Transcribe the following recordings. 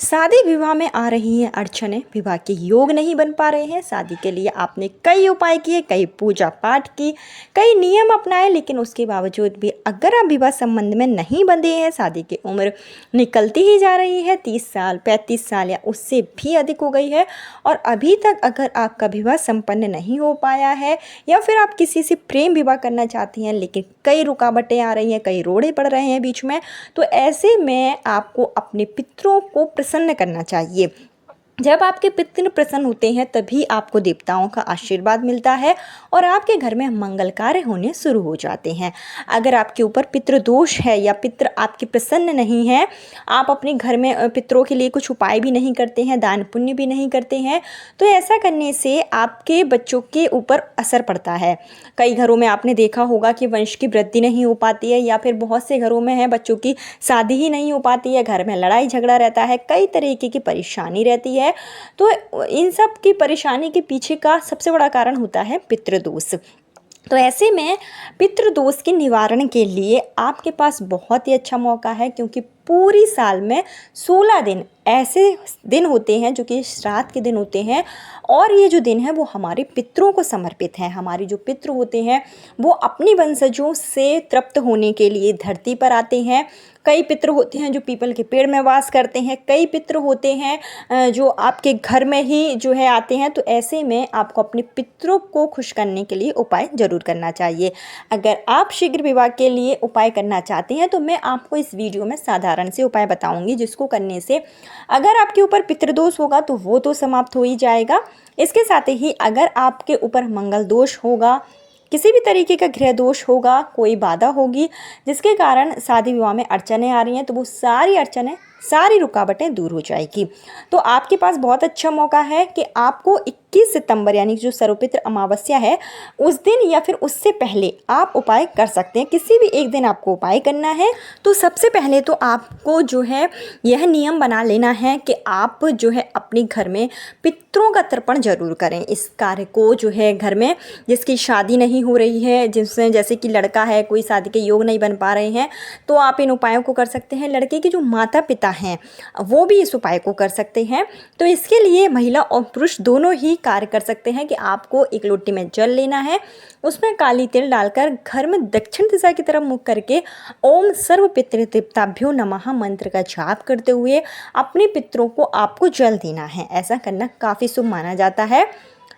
शादी विवाह में आ रही हैं अड़चनें, विवाह के योग नहीं बन पा रहे हैं। शादी के लिए आपने कई उपाय किए, कई पूजा पाठ की, कई नियम अपनाए, लेकिन उसके बावजूद भी अगर आप विवाह संबंध में नहीं बंधे हैं, शादी की उम्र निकलती ही जा रही है, 30 साल 35 साल या उससे भी अधिक हो गई है और अभी तक अगर आपका विवाह संपन्न नहीं हो पाया है या फिर आप किसी से प्रेम विवाह करना चाहती हैं लेकिन कई रुकावटें आ रही हैं, कई रोड़े पड़ रहे हैं बीच में, तो ऐसे में आपको अपने पितरों को प्रसन्न करना चाहिए। जब आपके पितृ प्रसन्न होते हैं तभी आपको देवताओं का आशीर्वाद मिलता है और आपके घर में मंगल कार्य होने शुरू हो जाते हैं। अगर आपके ऊपर पितृ दोष है या पितृ आपके प्रसन्न नहीं हैं, आप अपने घर में पितरों के लिए कुछ उपाय भी नहीं करते हैं, दान पुण्य भी नहीं करते हैं, तो ऐसा करने से आपके बच्चों के ऊपर असर पड़ता है। कई घरों में आपने देखा होगा कि वंश की वृद्धि नहीं हो पाती है या फिर बहुत से घरों में है बच्चों की शादी ही नहीं हो पाती है, घर में लड़ाई झगड़ा रहता है, कई तरीके की परेशानी रहती है। तो इन सब की परेशानी के पीछे का सबसे बड़ा कारण होता है पितृदोष। तो ऐसे में पितृदोष के निवारण के लिए आपके पास बहुत ही अच्छा मौका है, क्योंकि पूरी साल में 16 दिन ऐसे दिन होते हैं जो कि श्राद्ध के दिन होते हैं और ये जो दिन है वो हमारे पितरों को समर्पित हैं। हमारे जो पितृ होते हैं वो अपनी वंशजों से तृप्त होने के लिए धरती पर आते हैं। कई पितृ होते हैं जो पीपल के पेड़ में वास करते हैं, कई पितृ होते हैं जो आपके घर में ही जो है आते हैं। तो ऐसे में आपको अपने पितरों को खुश करने के लिए उपाय जरूर करना चाहिए। अगर आप शीघ्र विवाह के लिए उपाय करना चाहते हैं तो मैं आपको इस वीडियो में साधारण से उपाय बताऊंगी, जिसको करने से अगर आपके ऊपर पितृदोष होगा तो वो तो समाप्त हो ही जाएगा। इसके साथ ही अगर आपके ऊपर मंगल दोष होगा, किसी भी तरीके का गृह दोष होगा, कोई बाधा होगी जिसके कारण शादी विवाह में अड़चनें आ रही हैं, तो वो सारी अड़चनें, सारी रुकावटें दूर हो जाएगी। तो आपके पास बहुत अच्छा मौका है कि आपको 21 सितंबर यानी जो सर्वपितृ अमावस्या है उस दिन या फिर उससे पहले आप उपाय कर सकते हैं। किसी भी एक दिन आपको उपाय करना है। तो सबसे पहले तो आपको जो है यह नियम बना लेना है कि आप जो है अपने घर में पितरों का तर्पण जरूर करें। इस कार्य को जो है घर में जिसकी शादी नहीं हो रही है, जिससे जैसे कि लड़का है, कोई शादी के योग नहीं बन पा रहे हैं, तो आप इन उपायों को कर सकते हैं। लड़के के जो माता पिता हैं वो भी इस उपाय को कर सकते हैं। तो इसके लिए महिला और पुरुष दोनों ही कार्य कर सकते हैं कि आपको एक लोटी में जल लेना है, उसमें काली तिल डालकर घर में दक्षिण दिशा की तरफ मुख करके ओम सर्व पितृदेवताभ्यो नमः मंत्र का जाप करते हुए अपने पितरों को आपको जल देना है। ऐसा करना काफ़ी शुभ माना जाता है।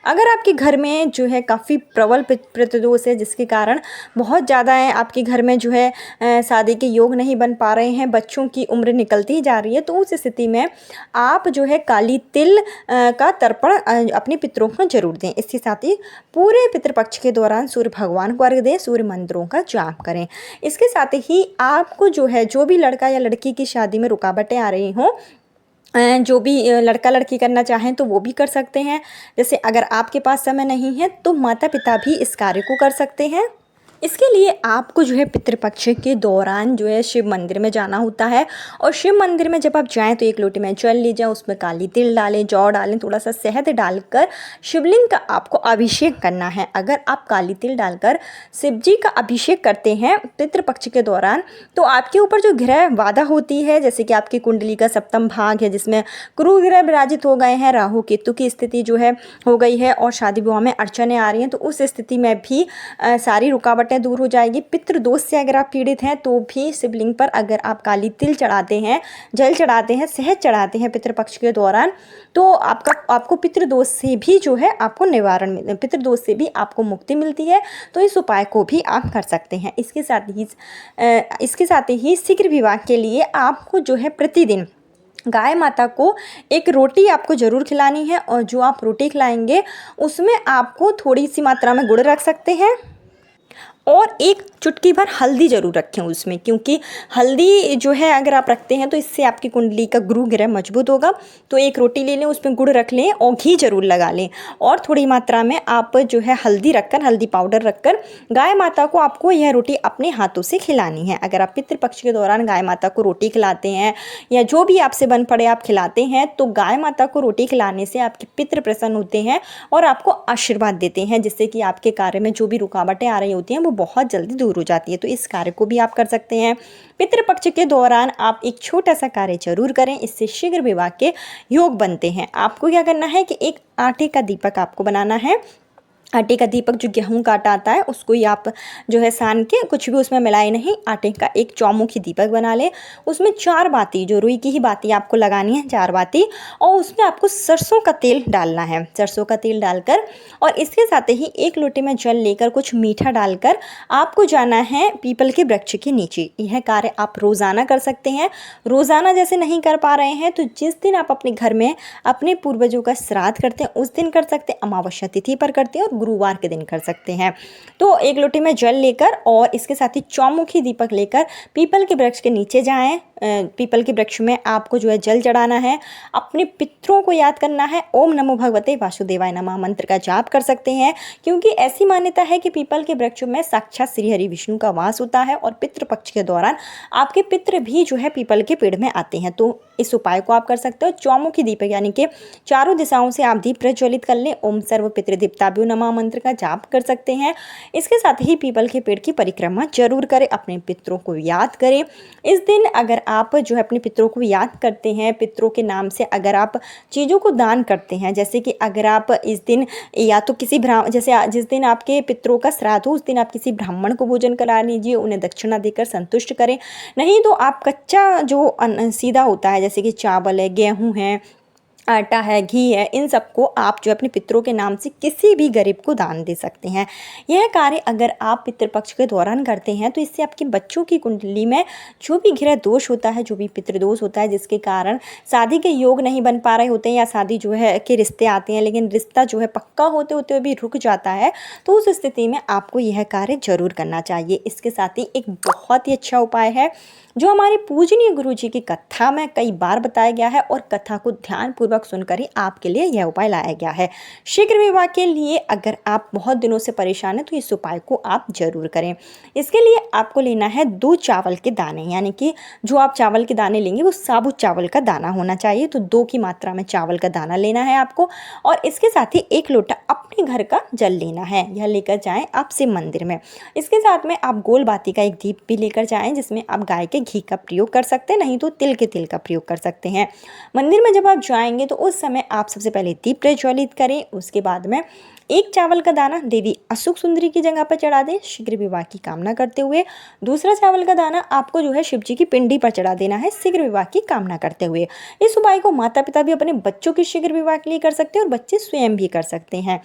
अगर आपके घर में जो है काफ़ी प्रबल पितृदोष है जिसके कारण बहुत ज़्यादा है आपके घर में जो है शादी के योग नहीं बन पा रहे हैं, बच्चों की उम्र निकलती ही जा रही है, तो उस स्थिति में आप जो है काली तिल का तर्पण अपने पितरों को जरूर दें। इसके साथ ही पूरे पितृपक्ष के दौरान सूर्य भगवान को अर्घ्य दें, सूर्य मंत्रों का जाप करें। इसके साथ ही आपको जो है जो भी लड़का या लड़की की शादी में रुकावटें आ रही हों, जो भी लड़का लड़की करना चाहें तो वो भी कर सकते हैं। जैसे अगर आपके पास समय नहीं है तो माता पिता भी इस कार्य को कर सकते हैं। इसके लिए आपको जो है पितृपक्ष के दौरान जो है शिव मंदिर में जाना होता है और शिव मंदिर में जब आप जाएं तो एक लोटे में जल ले जाएं, उसमें काली तिल डालें, जौ डालें, थोड़ा सा शहद डालकर शिवलिंग का आपको अभिषेक करना है। अगर आप काली तिल डालकर शिव जी का अभिषेक करते हैं पितृपक्ष के दौरान तो आपके ऊपर जो ग्रह बाधा होती है, जैसे कि आपकी कुंडली का सप्तम भाग है जिसमें गुरु ग्रह विराजित हो गए हैं, राहु केतु की स्थिति जो है हो गई है और शादी विवाह में अड़चनें आ रही हैं, तो उस स्थिति में भी सारी रुकावटें दूर हो जाएगी। पितृदोष से अगर आप पीड़ित हैं तो भी शिवलिंग पर अगर आप काली तिल चढ़ाते हैं, जल चढ़ाते हैं, शहद चढ़ाते हैं पितृपक्ष के दौरान, तो आपको पितृदोष से भी जो है आपको निवारण, पितृदोष से भी आपको मुक्ति मिलती है। तो इस उपाय को भी आप कर सकते हैं। इसके साथ ही शीघ्र विवाह के लिए आपको जो है प्रतिदिन गाय माता को एक रोटी आपको ज़रूर खिलानी है और जो आप रोटी खिलाएंगे उसमें आपको थोड़ी सी मात्रा में गुड़ रख सकते हैं और एक चुटकी भर हल्दी ज़रूर रखें उसमें, क्योंकि हल्दी जो है अगर आप रखते हैं तो इससे आपकी कुंडली का गुरु ग्रह मजबूत होगा। तो एक रोटी ले लें, उसमें गुड़ रख लें और घी ज़रूर लगा लें और थोड़ी मात्रा में आप जो है हल्दी पाउडर रखकर गाय माता को आपको यह रोटी अपने हाथों से खिलानी है। अगर आप पितृपक्ष के दौरान गाय माता को रोटी खिलाते हैं या जो भी आपसे बन पड़े आप खिलाते हैं, तो गाय माता को रोटी खिलाने से आपके पितृ प्रसन्न होते हैं और आपको आशीर्वाद देते हैं, जिससे कि आपके कार्य में जो भी रुकावटें आ रही होती हैं वो बहुत जल्दी दूर हो जाती है। तो इस कार्य को भी आप कर सकते हैं। पितृपक्ष के दौरान आप एक छोटा सा कार्य जरूर करें, इससे शीघ्र विवाह के योग बनते हैं। आपको क्या करना है कि एक आटे का दीपक आपको बनाना है। आटे का दीपक जो गेहूं का आटा आता है उसको ही आप जो है सान के, कुछ भी उसमें मिलाए नहीं, आटे का एक चौमुखी दीपक बना ले। उसमें 4 बाती, जो रुई की ही बाती आपको लगानी है, 4 बाती, और उसमें आपको सरसों का तेल डालना है। सरसों का तेल डालकर और इसके साथ ही 1 लोटे में जल लेकर कुछ मीठा डालकर आपको जाना है पीपल के वृक्ष के नीचे। यह कार्य आप रोज़ाना कर सकते हैं। रोज़ाना जैसे नहीं कर पा रहे हैं तो जिस दिन आप अपने घर में अपने पूर्वजों का श्राद्ध करते हैं उस दिन कर सकते हैं, अमावस्या तिथि पर करते हैं और गुरुवार के दिन कर सकते हैं। तो 1 लोटे में जल लेकर और इसके साथ ही चौमुखी दीपक लेकर पीपल के वृक्ष के नीचे जाएं। पीपल के वृक्ष में आपको जो है जल चढ़ाना है, अपने पितरों को याद करना है, ओम नमो भगवते वासुदेवाय नमः मंत्र का जाप कर सकते हैं, क्योंकि ऐसी मान्यता है कि पीपल के वृक्ष में साक्षात श्री हरि विष्णु का वास होता है और पितृपक्ष के दौरान आपके पितृ भी जो है पीपल के पेड़ में आते हैं। तो इस उपाय को आप कर सकते हो। चौमुखी दीपक यानी कि चारों दिशाओं से आप दीप प्रज्वलित कर लें, ओम सर्व पितृदीप्ताभ्यो नमः मंत्र का जाप कर सकते हैं। इसके साथ ही पीपल के पेड़ की परिक्रमा जरूर करें, अपने पितरों को याद करें। इस दिन अगर आप जो है अपने पितरों को याद करते हैं, पितरों के नाम से अगर आप चीज़ों को दान करते हैं, जैसे कि अगर आप इस दिन या तो किसी जैसे जिस दिन आपके पितरों का श्राद्ध हो उस दिन आप किसी ब्राह्मण को भोजन करा लीजिए, उन्हें दक्षिणा देकर संतुष्ट करें। नहीं तो आप कच्चा जो सीधा होता है, जैसे कि चावल है, गेहूँ है, आटा है, घी है, इन सबको आप जो अपने पितरों के नाम से किसी भी गरीब को दान दे सकते हैं। यह कार्य अगर आप पितृपक्ष के दौरान करते हैं तो इससे आपके बच्चों की कुंडली में जो भी ग्रह दोष होता है, जो भी पितृदोष होता है, जिसके कारण शादी के योग नहीं बन पा रहे होते हैं या शादी जो है के रिश्ते आते हैं लेकिन रिश्ता जो है पक्का होते होते भी रुक जाता है, तो उस स्थिति में आपको यह कार्य जरूर करना चाहिए। इसके साथ ही एक बहुत ही अच्छा उपाय है जो हमारे पूजनीय गुरु जी की कथा में कई बार बताया गया है और कथा को ध्यानपूर्वक सुनकर ही आपके लिए यह उपाय लाया गया है। शीघ्र विवाह के लिए अगर आप बहुत दिनों से परेशान हैं तो इस उपाय को आप जरूर करें। इसके लिए आपको लेना है 2 चावल के दाने, यानी कि जो आप चावल के दाने लेंगे वो साबुत चावल का दाना होना चाहिए। तो 2 की मात्रा में चावल का दाना लेना है आपको और इसके साथ ही 1 लोटा अपने घर का जल लेना है। यह लेकर जाएं आप शिव मंदिर में। इसके साथ में आप गोल बाती का एक दीप भी लेकर जाएं, जिसमें आप गाय के घी का प्रयोग कर सकते हैं, नहीं तो तिल के तेल का प्रयोग कर सकते हैं। मंदिर में जब आप जाएंगे तो उस समय आप सबसे पहले दीप प्रज्वलित करें, उसके बाद में 1 चावल का दाना देवी अशोक सुंदरी की जगह पर चढ़ा दें शीघ्र विवाह की कामना करते हुए। दूसरा चावल का दाना आपको जो है शिव जी की पिंडी पर चढ़ा देना है शीघ्र विवाह की कामना करते हुए। इस उपाय को माता पिता भी अपने बच्चों के शीघ्र विवाह के लिए कर सकते हैं और बच्चे स्वयं भी कर सकते हैं।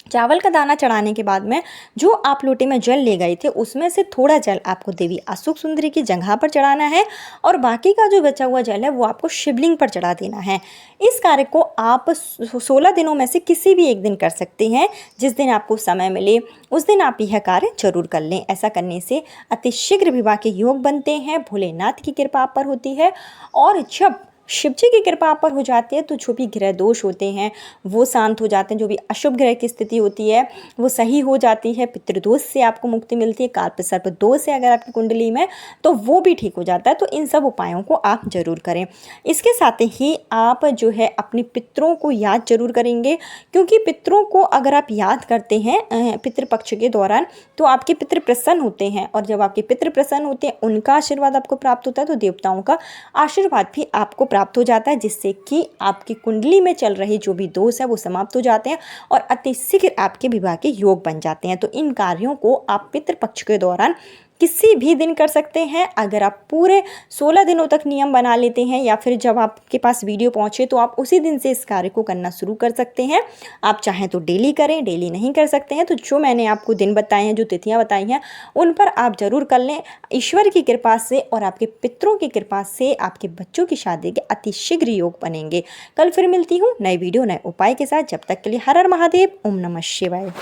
चावल का दाना चढ़ाने के बाद में जो आप लोटे में जल ले गए थे उसमें से थोड़ा जल आपको देवी अशोक सुंदरी की जगह पर चढ़ाना है और बाकी का जो बचा हुआ जल है वो आपको शिवलिंग पर चढ़ा देना है। इस कार्य को आप 16 दिनों में से किसी भी एक दिन कर सकते हैं, जिस दिन आपको समय मिले उस दिन आप यह कार्य जरूर कर लें। ऐसा करने से अति शीघ्र विवाह के योग बनते हैं, भोलेनाथ की कृपा आप पर होती है और जब शिव जी की कृपा आप पर हो जाती है तो जो भी ग्रह दोष होते हैं वो शांत हो जाते हैं, जो भी अशुभ ग्रह की स्थिति होती है वो सही हो जाती है, पितृदोष से आपको मुक्ति मिलती है, काल्प सर्प दोष है अगर आपकी कुंडली में तो वो भी ठीक हो जाता है। तो इन सब उपायों को आप जरूर करें। इसके साथ ही आप जो है अपने पितरों को याद जरूर करेंगे, क्योंकि पितरों को अगर आप याद करते हैं पितृपक्ष के दौरान तो आपके पितृ प्रसन्न होते हैं और जब आपके पितृ प्रसन्न होते हैं उनका आशीर्वाद आपको प्राप्त होता है तो देवताओं का आशीर्वाद भी आपको प्राप्त हो जाता है, जिससे कि आपकी कुंडली में चल रही जो भी दोष है वो समाप्त हो जाते हैं और अति शीघ्र आपके विवाह के योग बन जाते हैं। तो इन कार्यों को आप पितृपक्ष के दौरान किसी भी दिन कर सकते हैं। अगर आप पूरे 16 दिनों तक नियम बना लेते हैं या फिर जब आपके पास वीडियो पहुंचे तो आप उसी दिन से इस कार्य को करना शुरू कर सकते हैं। आप चाहें तो डेली करें, डेली नहीं कर सकते हैं तो जो मैंने आपको दिन बताए हैं, जो तिथियां बताई हैं उन पर आप जरूर कर लें। ईश्वर की कृपा से और आपके पितरों की कृपा से आपके बच्चों की शादी के अति शीघ्र योग बनेंगे। कल फिर मिलती हूँ नई वीडियो नए उपाय के साथ। जब तक के लिए हर हर महादेव, ओम नमः शिवाय।